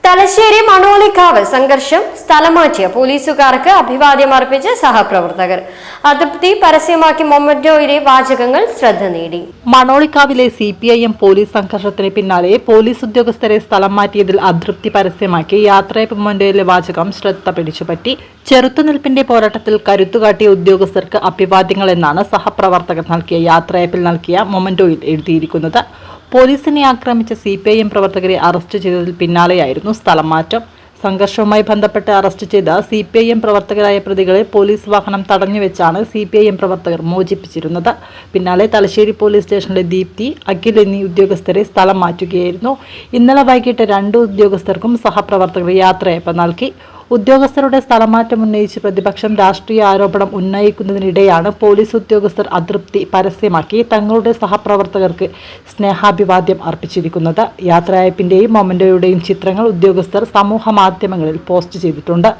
തലശ്ശേരി മണോളിക്കാവ് സംഘർഷം സ്ഥലം മാറ്റിയ പോലീസുകാർക്ക് അഭിവാദ്യം അർപ്പിച്ച് സഹപ്രവർത്തകർ. അതൃപ്തി പരസ്യമാക്കി മൊമന്റോയിലെ വാചകങ്ങൾ ശ്രദ്ധ നേടി. മണോളിക്കാവിലെ CPIM പോലീസ് സംഘർഷത്തിന് പിന്നാലെ പോലീസ് ഉദ്യോഗസ്ഥരെ സ്ഥലം മാറ്റിയതിൽ അതൃപ്തി പരസ്യമാക്കി യാത്രയപ്പ് മൊമന്റോയിലെ വാചകം ശ്രദ്ധ പിടിച്ചുപറ്റി. ചെറുത്തുനിൽപ്പിന്റെ പോരാട്ടത്തിൽ കരുത്തുകാട്ടിയ ഉദ്യോഗസ്ഥർക്ക് അഭിവാദ്യങ്ങൾ എന്നാണ് സഹപ്രവർത്തകർ നൽകിയ യാത്രയപ്പിൽ നൽകിയ മൊമന്റോയിൽ എഴുതിയിരിക്കുന്നത്. പോലീസിനെ ആക്രമിച്ച CPIM പ്രവർത്തകരെ അറസ്റ്റ് ചെയ്തതിൽ പിന്നാലെയായിരുന്നു സ്ഥലം മാറ്റം. സംഘർഷവുമായി ബന്ധപ്പെട്ട് അറസ്റ്റ് ചെയ്ത CPIM പ്രവർത്തകരായ പ്രതികളെ പോലീസ് വാഹനം തടഞ്ഞുവെച്ചാണ് CPIM പ്രവർത്തകർ മോചിപ്പിച്ചിരുന്നത്. പിന്നാലെ തലശ്ശേരി പോലീസ് സ്റ്റേഷനിലെ ദീപ്തി, അഖിൽ എന്നീ ഉദ്യോഗസ്ഥരെ സ്ഥലം മാറ്റുകയായിരുന്നു. ഇന്നലെ വൈകിട്ട് 2 ഉദ്യോഗസ്ഥർക്കും സഹപ്രവർത്തകർ യാത്രയപ്പ് നൽകി. ഉദ്യോഗസ്ഥരുടെ സ്ഥലമാറ്റം ഉന്നയിച്ച് പ്രതിപക്ഷം രാഷ്ട്രീയ ആരോപണം ഉന്നയിക്കുന്നതിനിടെയാണ് പോലീസ് ഉദ്യോഗസ്ഥർ അതൃപ്തി പരസ്യമാക്കി തങ്ങളുടെ സഹപ്രവർത്തകർക്ക് സ്നേഹാഭിവാദ്യം അർപ്പിച്ചിരിക്കുന്നത്. യാത്രയപ്പിന്റെയും മൊമന്റോയുടെയും ചിത്രങ്ങൾ ഉദ്യോഗസ്ഥർ സമൂഹ മാധ്യമങ്ങളിൽ പോസ്റ്റ് ചെയ്തിട്ടുണ്ട്.